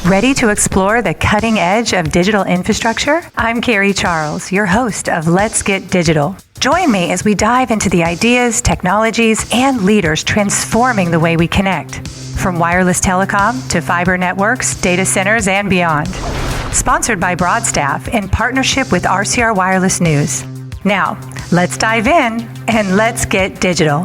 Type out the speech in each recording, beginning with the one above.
Ready to explore the cutting edge of digital infrastructure? I'm Carrie Charles, your host of Let's Get Digital. Join me as we dive into the ideas, technologies, and leaders transforming the way we connect, from wireless telecom to fiber networks, data centers, and beyond. Sponsored by Broadstaff in partnership with RCR Wireless News. Now, let's dive in and let's get digital.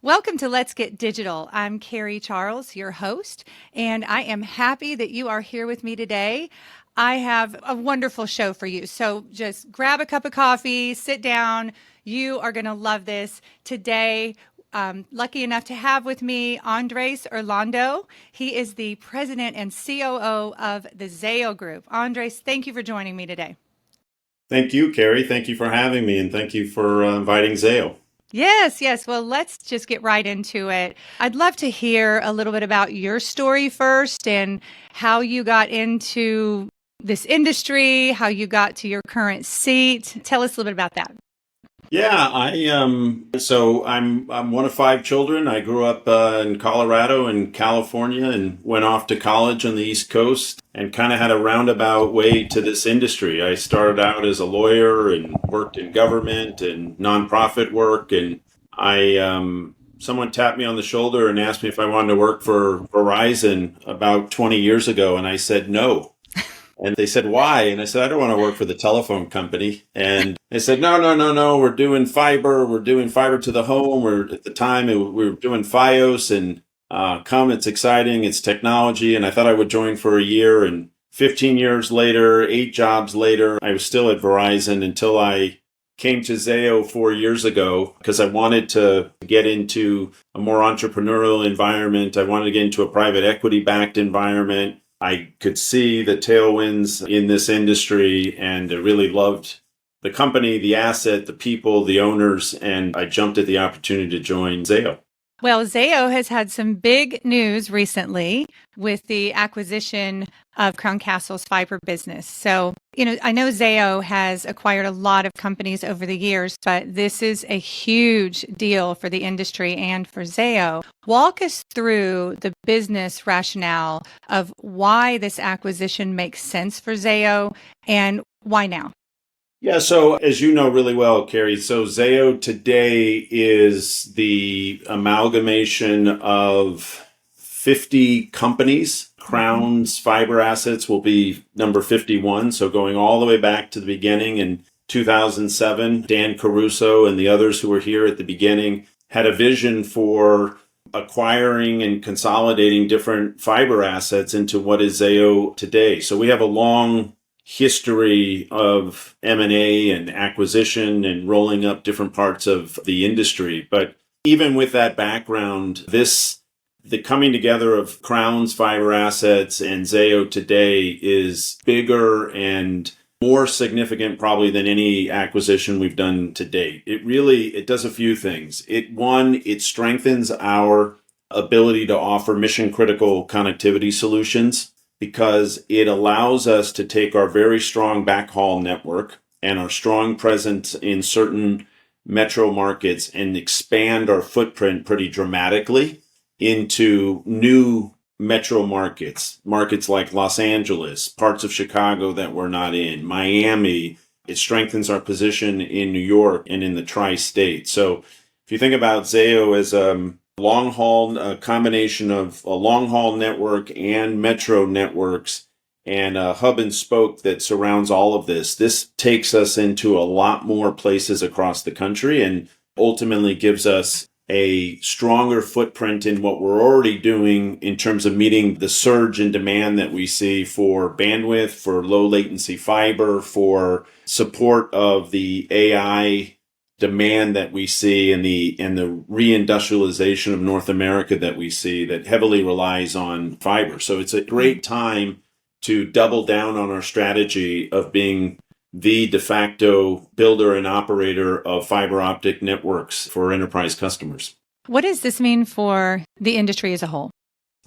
Welcome to Let's Get Digital. I'm Carrie Charles, your host, and I am happy that you are here with me today. I have a wonderful show for you. So just grab a cup of coffee, sit down. You are going to love this. Today, lucky enough to have with me Andrés Irlando. He is the president and COO of the Zayo Group. Andrés, thank you for joining me today. Thank you, Carrie. Thank you for having me, and thank you for inviting Zayo. Yes. Well, let's just get right into it. I'd love to hear a little bit about your story first and how you got into this industry, how you got to your current seat. Tell us a little bit about that. Yeah, I'm one of five children. I grew up in Colorado and California and went off to college on the East Coast and kind of had a roundabout way to this industry. I started out as a lawyer and worked in government and nonprofit work, and someone tapped me on the shoulder and asked me if I wanted to work for Verizon about 20 years ago, and I said no. And they said, why? And I said, I don't want to work for the telephone company. And they said, no, we're doing fiber. We're doing fiber to the home. At the time, we were doing Fios, and it's exciting. It's technology. And I thought I would join for a year. And 15 years later, 8 jobs later, I was still at Verizon until I came to Zayo 4 years ago because I wanted to get into a more entrepreneurial environment. I wanted to get into a private equity-backed environment. I could see the tailwinds in this industry, and I really loved the company, the asset, the people, the owners, and I jumped at the opportunity to join Zayo. Well, Zayo has had some big news recently with the acquisition of Crown Castle's fiber business. So, I know Zayo has acquired a lot of companies over the years, but this is a huge deal for the industry and for Zayo. Walk us through the business rationale of why this acquisition makes sense for Zayo and why now. Yeah, so as you know really well, Carrie, so Zayo today is the amalgamation of 50 companies. Crown's fiber assets will be number 51. So going all the way back to the beginning in 2007, Dan Caruso and the others who were here at the beginning had a vision for acquiring and consolidating different fiber assets into what is Zayo today. So we have a long history of M&A and acquisition and rolling up different parts of the industry. But even with that background, the coming together of Crown's fiber assets and Zayo today is bigger and more significant probably than any acquisition we've done to date. It does a few things. It strengthens our ability to offer mission critical connectivity solutions, because it allows us to take our very strong backhaul network and our strong presence in certain metro markets and expand our footprint pretty dramatically into new metro markets like Los Angeles, parts of Chicago that we're not in, Miami. It strengthens our position in New York and in the tri-state. So if you think about Zayo as a combination of a long-haul network and metro networks and a hub and spoke that surrounds all of this. This takes us into a lot more places across the country and ultimately gives us a stronger footprint in what we're already doing in terms of meeting the surge in demand that we see for bandwidth, for low latency fiber, for support of the AI demand that we see and the reindustrialization of North America that we see that heavily relies on fiber. So it's a great time to double down on our strategy of being the de facto builder and operator of fiber optic networks for enterprise customers. What does this mean for the industry as a whole?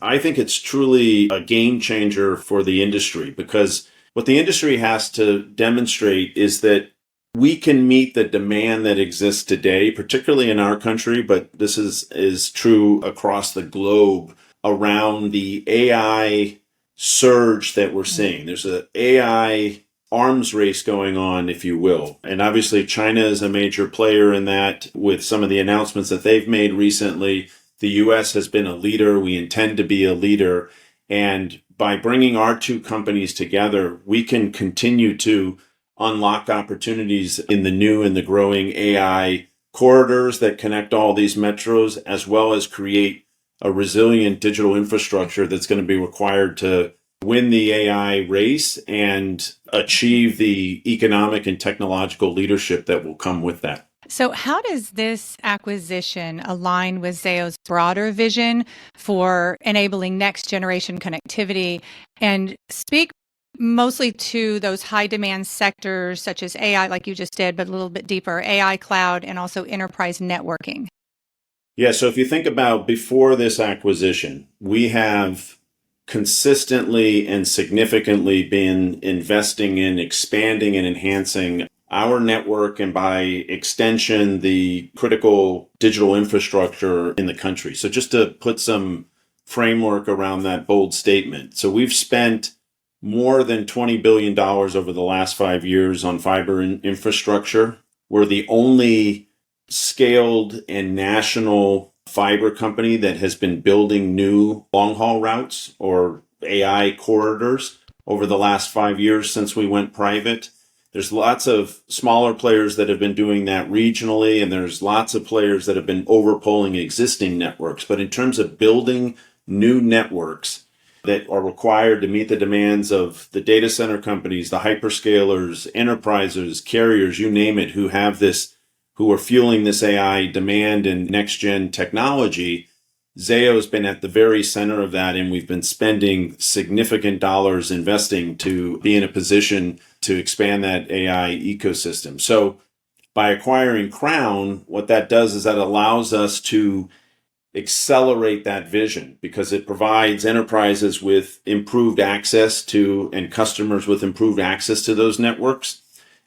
I think it's truly a game changer for the industry, because what the industry has to demonstrate is that we can meet the demand that exists today, particularly in our country, but this is true across the globe, around the AI surge that we're seeing. There's an AI arms race going on, if you will. And obviously, China is a major player in that with some of the announcements that they've made recently. The US has been a leader. We intend to be a leader. And by bringing our two companies together, we can continue to unlock opportunities in the new and the growing AI corridors that connect all these metros, as well as create a resilient digital infrastructure that's going to be required to win the AI race and achieve the economic and technological leadership that will come with that. So how does this acquisition align with Zayo's broader vision for enabling next generation connectivity, and speak mostly to those high demand sectors such as AI, like you just did, but a little bit deeper, AI, cloud, and also enterprise networking? Yeah, so if you think about before this acquisition, we have consistently and significantly been investing in expanding and enhancing our network, and by extension, the critical digital infrastructure in the country. So just to put some framework around that bold statement. So we've spent more than $20 billion over the last 5 years on fiber infrastructure. We're the only scaled and national fiber company that has been building new long-haul routes or AI corridors over the last 5 years since we went private. There's lots of smaller players that have been doing that regionally, and there's lots of players that have been overpulling existing networks. But in terms of building new networks that are required to meet the demands of the data center companies, the hyperscalers, enterprises, carriers, you name it, who are fueling this AI demand and next-gen technology, Zayo has been at the very center of that, and we've been spending significant dollars investing to be in a position to expand that AI ecosystem. So by acquiring Crown, what that does is that allows us to accelerate that vision, because it provides enterprises with improved access to, and customers with improved access to those networks,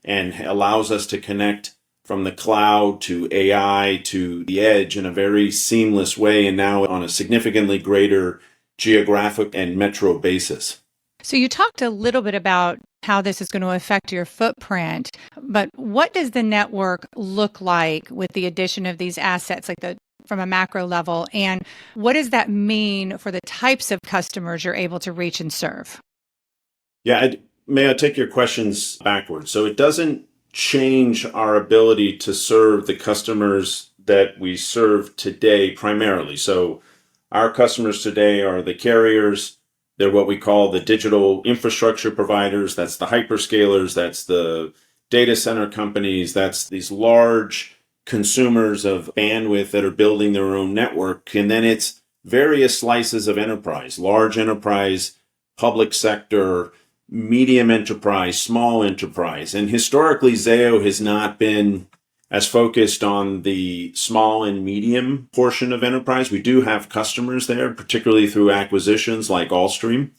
and allows us to connect from the cloud to AI to the edge in a very seamless way, and now on a significantly greater geographic and metro basis. So you talked a little bit about how this is going to affect your footprint, but what does the network look like with the addition of these assets, from a macro level, and what does that mean for the types of customers you're able to reach and serve? Yeah, may I take your questions backwards? So it doesn't change our ability to serve the customers that we serve today primarily. So our customers today are the carriers. They're what we call the digital infrastructure providers. That's the hyperscalers. That's the data center companies. That's these large consumers of bandwidth that are building their own network. And then it's various slices of enterprise, large enterprise, public sector, medium enterprise, small enterprise. And historically, Zayo has not been as focused on the small and medium portion of enterprise. We do have customers there, particularly through acquisitions like Allstream.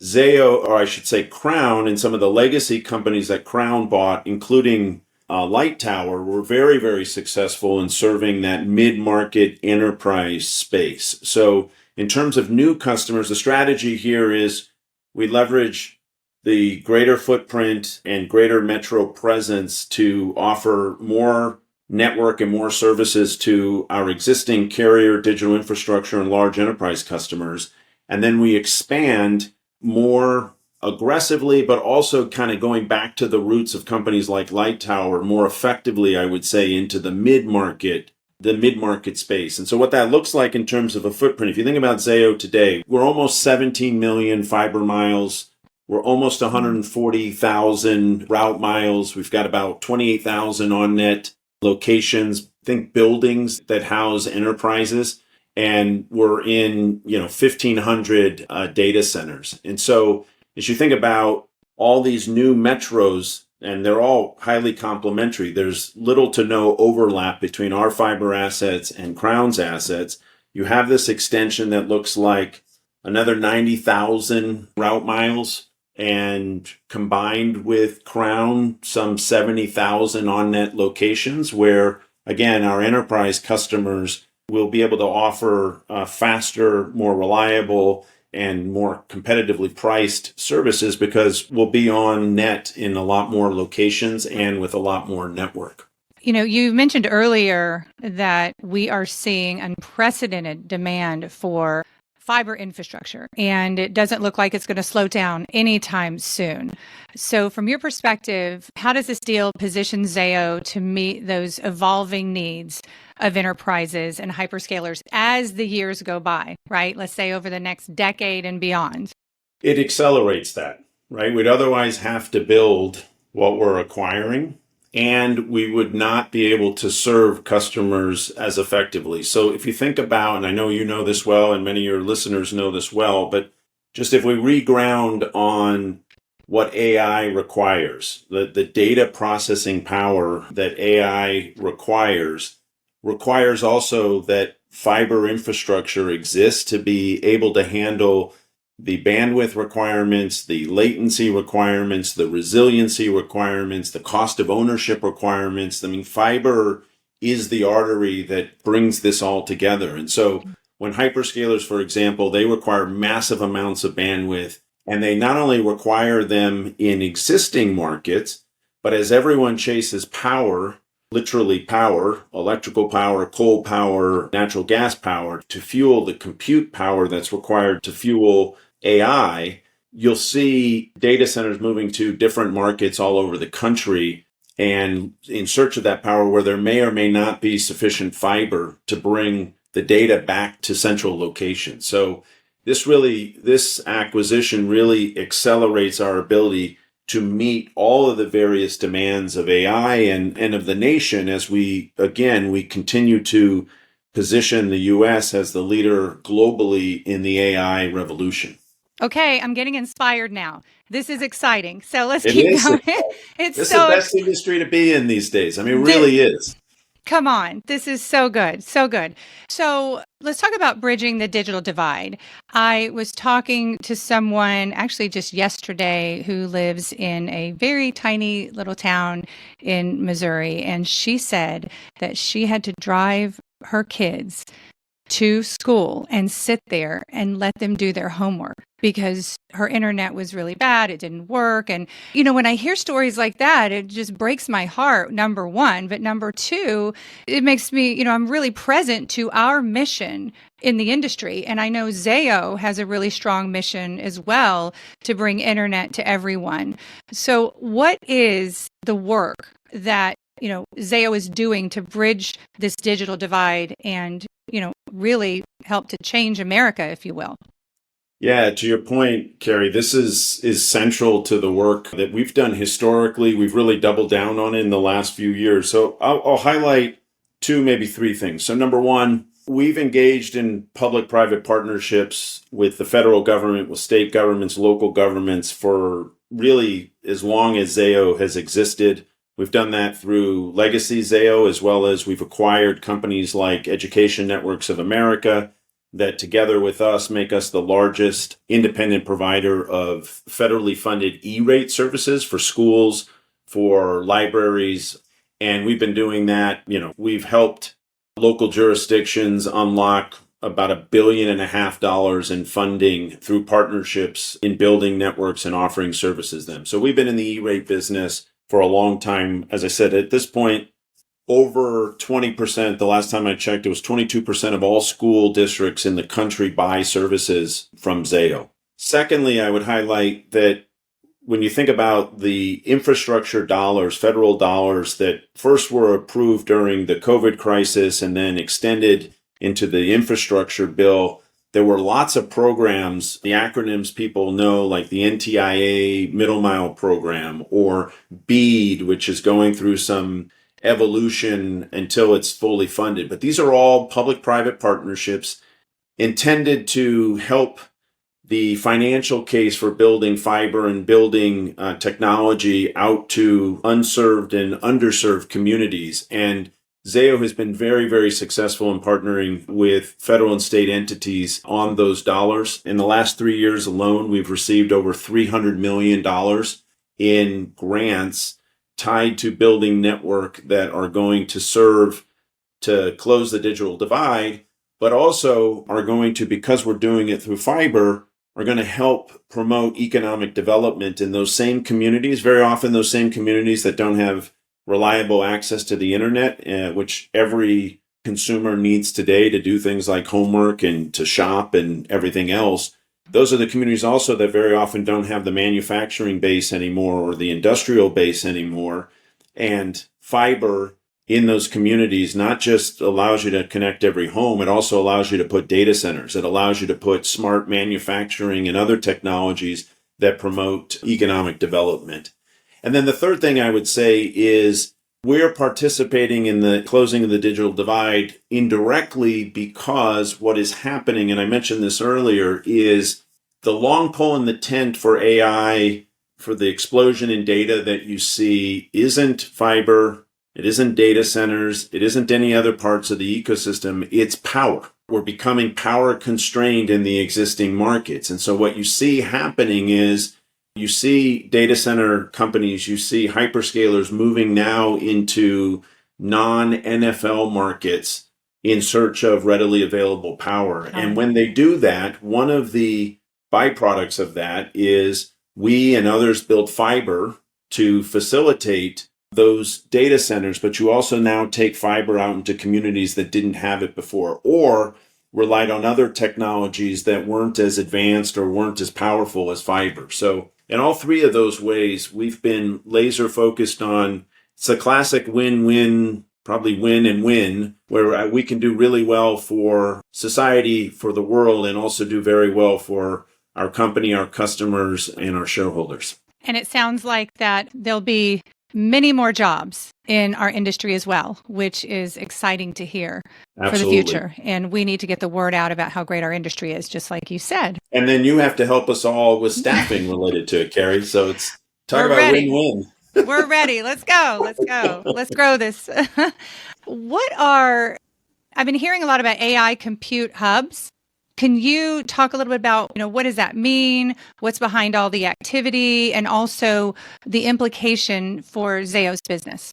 Zayo, or I should say Crown, and some of the legacy companies that Crown bought, including Light Tower, were very, very successful in serving that mid-market enterprise space. So in terms of new customers, the strategy here is we leverage the greater footprint and greater metro presence to offer more network and more services to our existing carrier digital infrastructure and large enterprise customers. And then we expand more aggressively, but also kind of going back to the roots of companies like Light Tower more effectively, I would say, into the mid-market space. And so what that looks like in terms of a footprint, if you think about Zayo today, we're almost 17 million fiber miles. We're almost 140,000 route miles. We've got about 28,000 on-net locations, think buildings that house enterprises. And we're in, 1,500 data centers. And so as you think about all these new metros and they're all highly complementary. There's little to no overlap between our fiber assets and Crown's assets. You have this extension that looks like another 90,000 route miles, and combined with Crown, some 70,000 on-net locations where, again, our enterprise customers will be able to offer faster, more reliable, and more competitively priced services because we'll be on net in a lot more locations and with a lot more network. You mentioned earlier that we are seeing unprecedented demand for fiber infrastructure, and it doesn't look like it's going to slow down anytime soon. So from your perspective, how does this deal position Zayo to meet those evolving needs of enterprises and hyperscalers as the years go by, right? Let's say over the next decade and beyond. It accelerates that, right? We'd otherwise have to build what we're acquiring, and we would not be able to serve customers as effectively. So if you think about, and I know you know this well, and many of your listeners know this well, but just if we reground on what AI requires, the data processing power that AI requires also that fiber infrastructure exists to be able to handle the bandwidth requirements, the latency requirements, the resiliency requirements, the cost of ownership requirements. I mean, fiber is the artery that brings this all together. And so when hyperscalers, for example, they require massive amounts of bandwidth, and they not only require them in existing markets, but as everyone chases power, literally power, electrical power, coal power, natural gas power, to fuel the compute power that's required to fuel AI, you'll see data centers moving to different markets all over the country and in search of that power where there may or may not be sufficient fiber to bring the data back to central locations. So this acquisition really accelerates our ability to meet all of the various demands of AI and of the nation as we continue to position the U.S. as the leader globally in the AI revolution. Okay, I'm getting inspired now. This is exciting. So let's It keep is. going. This is the best industry to be in these days. I mean, it really is. Come on. This is so good. So good. So let's talk about bridging the digital divide. I was talking to someone actually just yesterday who lives in a very tiny little town in Missouri. And she said that she had to drive her kids to school and sit there and let them do their homework because her internet was really bad. It didn't work. And, when I hear stories like that, it just breaks my heart, number one. But number two, it makes me, I'm really present to our mission in the industry. And I know Zayo has a really strong mission as well to bring internet to everyone. So what is the work that Zayo is doing to bridge this digital divide and, really help to change America, if you will? Yeah, to your point, Carrie, this is central to the work that we've done historically. We've really doubled down on it in the last few years. So I'll highlight two, maybe three things. So number one, we've engaged in public-private partnerships with the federal government, with state governments, local governments for really as long as Zayo has existed. We've done that through Legacy Zayo, as well as we've acquired companies like Education Networks of America that together with us make us the largest independent provider of federally funded E-rate services for schools, for libraries. And we've been doing that. We've helped local jurisdictions unlock about $1.5 billion in funding through partnerships in building networks and offering services to them. So we've been in the E-rate business for a long time. As I said, at this point, over 20%, the last time I checked, it was 22% of all school districts in the country buy services from Zayo. Secondly, I would highlight that when you think about the infrastructure dollars, federal dollars that first were approved during the COVID crisis and then extended into the infrastructure bill, there were lots of programs, the acronyms people know, like the NTIA Middle Mile Program or BEAD, which is going through some evolution until it's fully funded. But these are all public-private partnerships intended to help the financial case for building fiber and building technology out to unserved and underserved communities. And Zayo has been very, very successful in partnering with federal and state entities on those dollars. In the last 3 years alone, we've received over $300 million in grants tied to building network that are going to serve to close the digital divide, but also are going to, because we're doing it through fiber, are going to help promote economic development in those same communities, very often those same communities that don't have reliable access to the internet, which every consumer needs today to do things like homework and to shop and everything else. Those are the communities also that very often don't have the manufacturing base anymore or the industrial base anymore. And fiber in those communities not just allows you to connect every home, it also allows you to put data centers. It allows you to put smart manufacturing and other technologies that promote economic development. And then the third thing I would say is we're participating in the closing of the digital divide indirectly because what is happening, and I mentioned this earlier, is the long pole in the tent for AI, for the explosion in data that you see, isn't fiber. It isn't data centers. It isn't any other parts of the ecosystem. It's power. We're becoming power constrained in the existing markets. And so what you see happening is you see data center companies, you see hyperscalers moving now into non-NFL markets in search of readily available power. And when they do that, one of the byproducts of that is we and others build fiber to facilitate those data centers, but you also now take fiber out into communities that didn't have it before or relied on other technologies that weren't as advanced or weren't as powerful as fiber. So in all three of those ways, we've been laser focused on, it's a classic win-win, probably win and win, where we can do really well for society, for the world, and also do very well for our company, our customers, and our shareholders. And it sounds like that there'll be many more jobs in our industry as well, which is exciting to hear for the future. And we need to get the word out about how great our industry is, just like you said. And then you have to help us all with staffing related to it, Carrie. So it's talk about win-win. We're ready. Let's go. Let's go. Let's grow this. I've been hearing a lot about AI compute hubs. Can you talk a little bit about, what does that mean? What's behind all the activity and also the implication for Zayo's business?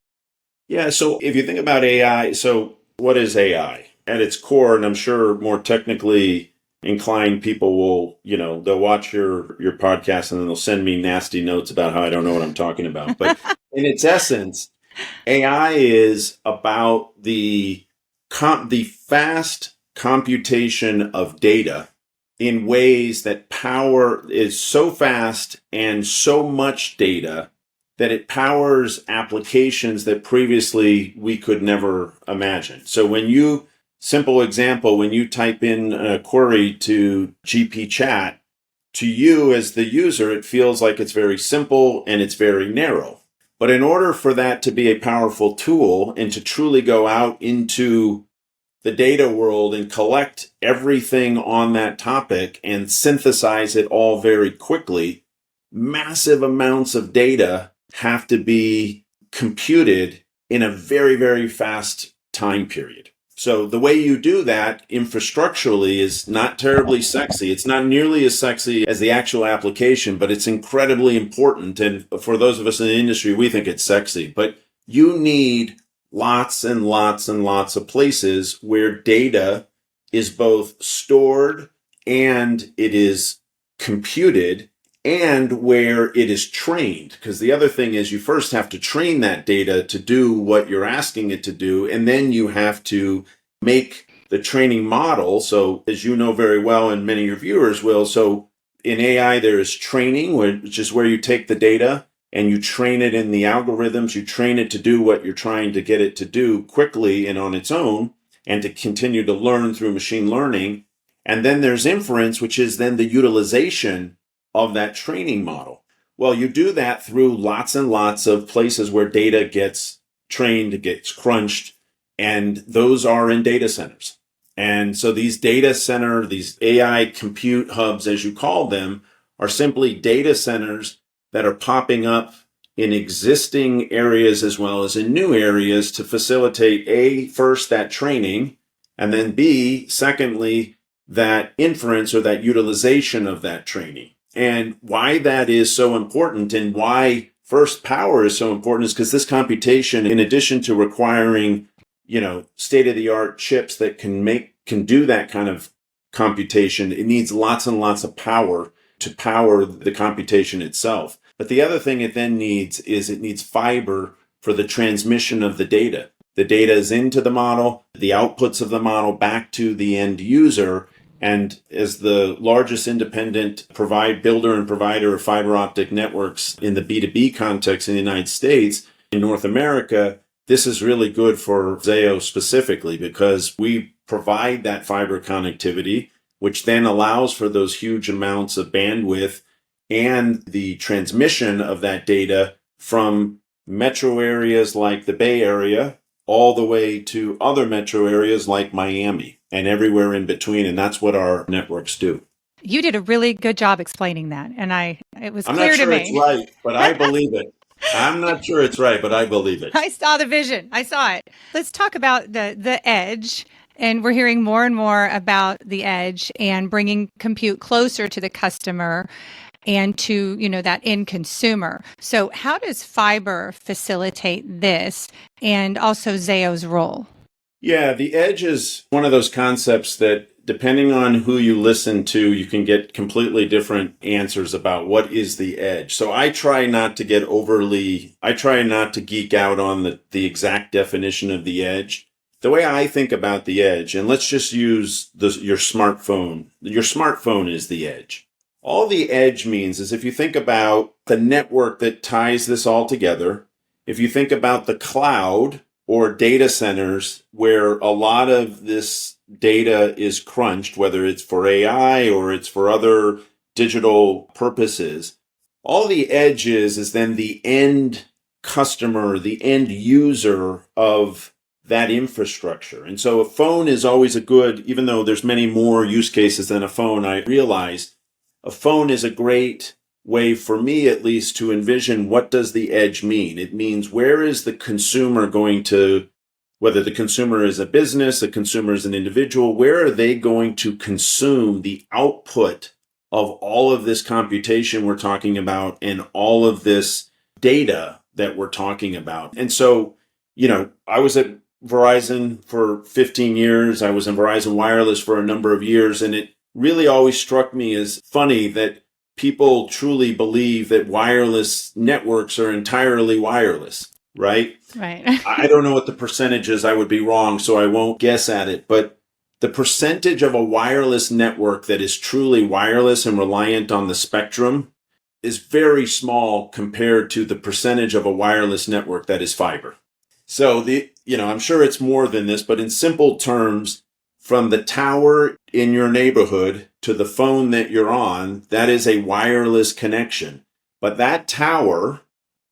Yeah. So if you think about AI, so what is AI? At its core, and I'm sure more technically inclined people will, they'll watch your podcast and then they'll send me nasty notes about how I don't know what I'm talking about. But in its essence, AI is about the fast computation of data in ways that power is so fast and so much data that it powers applications that previously we could never imagine. So simple example, when you type in a query to GP chat, to you as the user, it feels like it's very simple and it's very narrow. But in order for that to be a powerful tool and to truly go out into the data world and collect everything on that topic and synthesize it all very quickly, massive amounts of data have to be computed in a very, very fast time period. So the way you do that infrastructurally is not terribly sexy. It's not nearly as sexy as the actual application, but it's incredibly important. And for those of us in the industry, we think it's sexy. But you need lots and lots and lots of places where data is both stored and it is computed and where it is trained. Because the other thing is you first have to train that data to do what you're asking it to do, and then you have to make the training model. So as you know very well, and many of your viewers will, so in AI there is training, which is where you take the data and you train it in the algorithms, you train it to do what you're trying to get it to do quickly and on its own, and to continue to learn through machine learning. And then there's inference, which is then the utilization of that training model. Well, you do that through lots and lots of places where data gets trained, gets crunched, and those are in data centers. And so these data center, these AI compute hubs, as you call them, are simply data centers that are popping up in existing areas as well as in new areas to facilitate A, first that training, and then B, secondly, that inference or that utilization of that training. And why that is so important and why first power is so important is because this computation, in addition to requiring, state-of-the-art chips that can do that kind of computation, it needs lots and lots of power to power the computation itself. But the other thing it then needs is it needs fiber for the transmission of the data. The data is into the model, the outputs of the model back to the end user. And as the largest independent builder and provider of fiber optic networks in the B2B context in the United States, in North America, this is really good for Zayo specifically because we provide that fiber connectivity, which then allows for those huge amounts of bandwidth and the transmission of that data from metro areas like the Bay Area all the way to other metro areas like Miami and everywhere in between. And that's what our networks do. You did a really good job explaining that. And it was I'm clear not to sure it's me. right, but I believe it. I'm not sure it's right, but I believe it. I saw the vision. I saw it. Let's talk about the edge. And we're hearing more and more about the edge and bringing compute closer to the customer and to, that end consumer. So how does fiber facilitate this and also Zayo's role? Yeah, the edge is one of those concepts that depending on who you listen to, you can get completely different answers about what is the edge. So I try not to geek out on the exact definition of the edge. The way I think about the edge, and let's just use your smartphone. Your smartphone is the edge. All the edge means is if you think about the network that ties this all together, if you think about the cloud or data centers where a lot of this data is crunched, whether it's for AI or it's for other digital purposes, all the edge is then the end customer, the end user of that infrastructure. And so a phone is always even though there's many more use cases than a phone, I realize a phone is a great way for me at least to envision what does the edge mean. It means where is the consumer going to, whether the consumer is a business, the consumer is an individual, where are they going to consume the output of all of this computation we're talking about and all of this data that we're talking about. And so, I was at Verizon for 15 years. I was in Verizon Wireless for a number of years, and it really always struck me as funny that people truly believe that wireless networks are entirely wireless, right? Right. I don't know what the percentage is. I would be wrong, so I won't guess at it. But the percentage of a wireless network that is truly wireless and reliant on the spectrum is very small compared to the percentage of a wireless network that is fiber. So I'm sure it's more than this, but in simple terms, from the tower in your neighborhood to the phone that you're on, that is a wireless connection. But that tower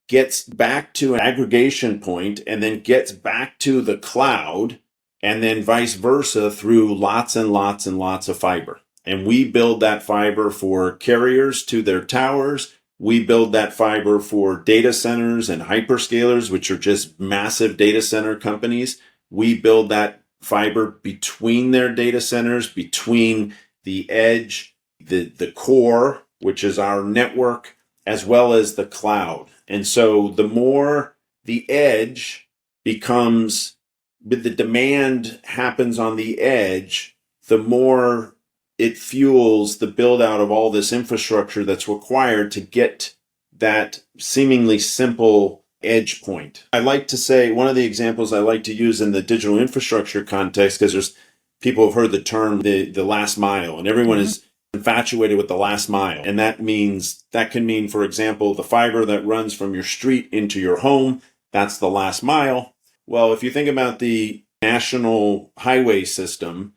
gets back to an aggregation point and then gets back to the cloud and then vice versa through lots and lots and lots of fiber. And we build that fiber for carriers to their towers. We build that fiber for data centers and hyperscalers, which are just massive data center companies. We build that fiber between their data centers, between the edge, the core, which is our network, as well as the cloud. And so the more the edge becomes, the demand happens on the edge, the more it fuels the build out of all this infrastructure that's required to get that seemingly simple edge point. I like to say, one of the examples I like to use in the digital infrastructure context, because there's people have heard the term the last mile, and everyone is infatuated with the last mile. And that can mean, for example, the fiber that runs from your street into your home, that's the last mile. Well, if you think about the national highway system,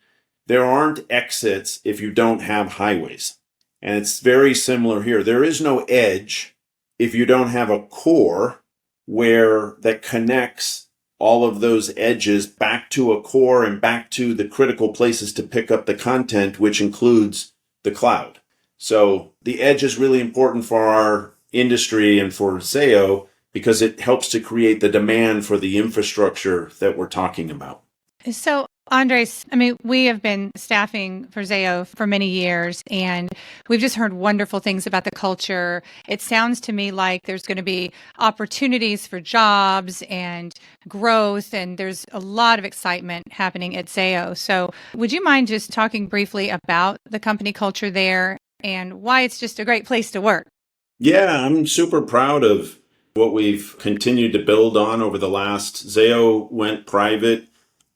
there aren't exits if you don't have highways. And it's very similar here. There is no edge if you don't have a core that connects all of those edges back to a core and back to the critical places to pick up the content, which includes the cloud. So the edge is really important for our industry and for Zayo because it helps to create the demand for the infrastructure that we're talking about. So, Andres, I mean, we have been staffing for Zayo for many years, and we've just heard wonderful things about the culture. It sounds to me like there's going to be opportunities for jobs and growth, and there's a lot of excitement happening at Zayo. So, would you mind just talking briefly about the company culture there and why it's just a great place to work? Yeah, I'm super proud of what we've continued to build on over the last. Zayo went private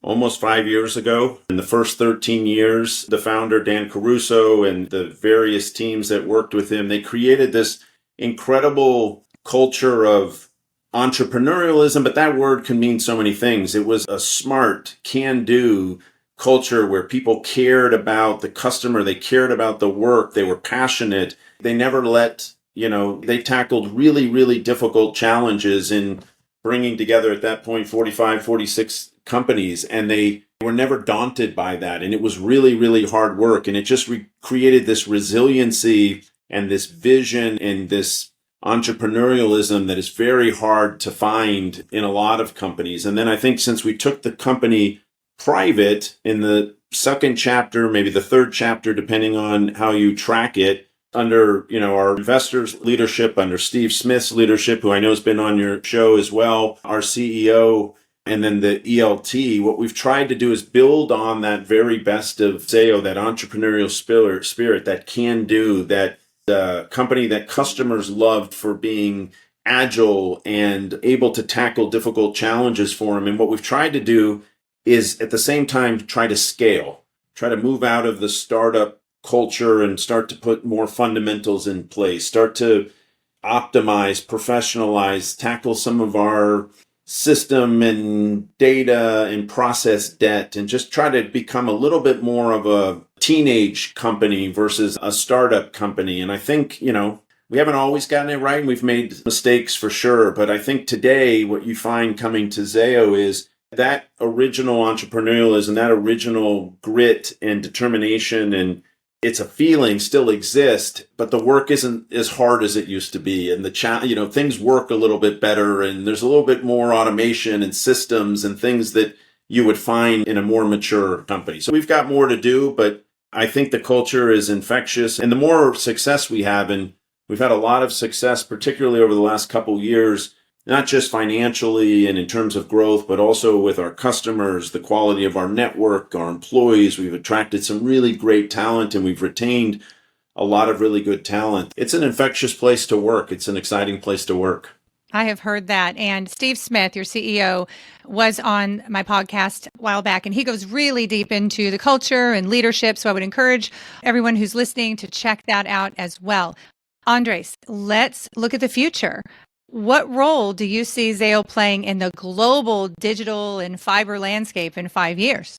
almost 5 years ago. In the first 13 years, the founder, Dan Caruso, and the various teams that worked with him, they created this incredible culture of entrepreneurialism, but that word can mean so many things. It was a smart, can-do culture where people cared about the customer, they cared about the work, they were passionate. They never let, they tackled really, really difficult challenges in bringing together at that point 45, 46 companies, and they were never daunted by that. And it was really, really hard work. And it just created this resiliency and this vision and this entrepreneurialism that is very hard to find in a lot of companies. And then I think since we took the company private in the second chapter, maybe the third chapter, depending on how you track it, under our investors' leadership, under Steve Smith's leadership, who I know has been on your show as well, our CEO, and then the ELT, what we've tried to do is build on that very best of Zayo, that entrepreneurial spirit, that can do, that company that customers loved for being agile and able to tackle difficult challenges for them. And what we've tried to do is at the same time try to scale, try to move out of the startup culture and start to put more fundamentals in place, start to optimize, professionalize, tackle some of our system and data and process debt, and just try to become a little bit more of a teenage company versus a startup company. And I think, we haven't always gotten it right, and we've made mistakes for sure. But I think today what you find coming to Zayo is that original entrepreneurialism, that original grit and determination, and it's a feeling still exists, but the work isn't as hard as it used to be. And things work a little bit better, and there's a little bit more automation and systems and things that you would find in a more mature company. So we've got more to do, but I think the culture is infectious. And the more success we have, and we've had a lot of success, particularly over the last couple of years, not just financially and in terms of growth, but also with our customers, the quality of our network, our employees. We've attracted some really great talent, and we've retained a lot of really good talent. It's an infectious place to work. It's an exciting place to work. I have heard that. And Steve Smith, your CEO, was on my podcast a while back, and he goes really deep into the culture and leadership. So I would encourage everyone who's listening to check that out as well. Andres, let's look at the future. What role do you see Zayo playing in the global digital and fiber landscape in 5 years?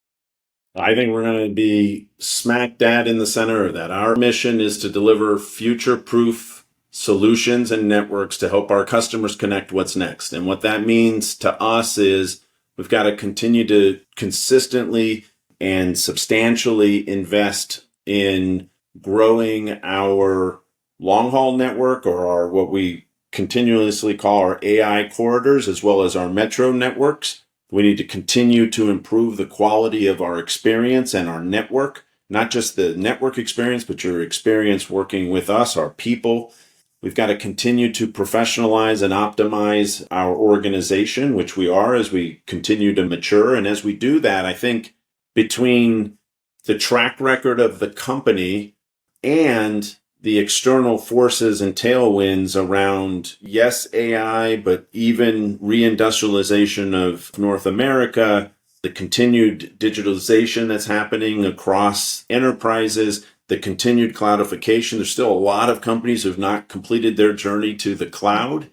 I think we're going to be smack dab in the center of that. Our mission is to deliver future-proof solutions and networks to help our customers connect what's next. And what that means to us is we've got to continue to consistently and substantially invest in growing our long-haul network, or our what we continuously call our AI corridors, as well as our metro networks. We need to continue to improve the quality of our experience and our network, not just the network experience, but your experience working with us, our people. We've got to continue to professionalize and optimize our organization, which we are as we continue to mature. And as we do that, I think between the track record of the company and the external forces and tailwinds around, yes, AI, but even reindustrialization of North America, the continued digitalization that's happening across enterprises, the continued cloudification. There's still a lot of companies who have not completed their journey to the cloud.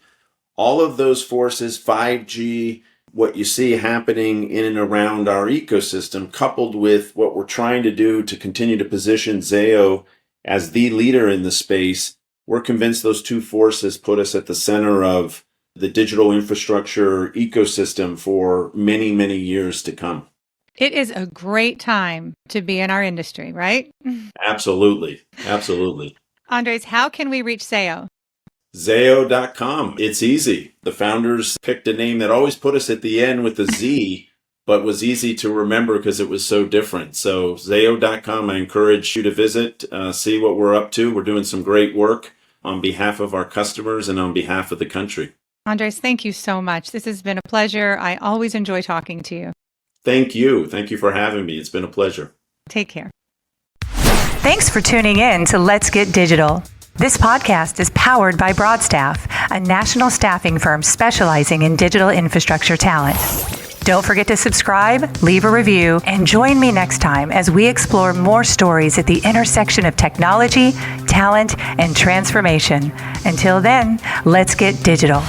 All of those forces, 5G, what you see happening in and around our ecosystem, coupled with what we're trying to do to continue to position Zayo as the leader in the space, we're convinced those two forces put us at the center of the digital infrastructure ecosystem for many, many years to come. It is a great time to be in our industry, right? Absolutely. Absolutely. Andres, how can we reach Zayo? Zayo.com. It's easy. The founders picked a name that always put us at the end with a Z, but was easy to remember because it was so different. So Zayo.com, I encourage you to visit, see what we're up to. We're doing some great work on behalf of our customers and on behalf of the country. Andres, thank you so much. This has been a pleasure. I always enjoy talking to you. Thank you. Thank you for having me. It's been a pleasure. Take care. Thanks for tuning in to Let's Get Digital. This podcast is powered by Broadstaff, a national staffing firm specializing in digital infrastructure talent. Don't forget to subscribe, leave a review, and join me next time as we explore more stories at the intersection of technology, talent, and transformation. Until then, let's get digital.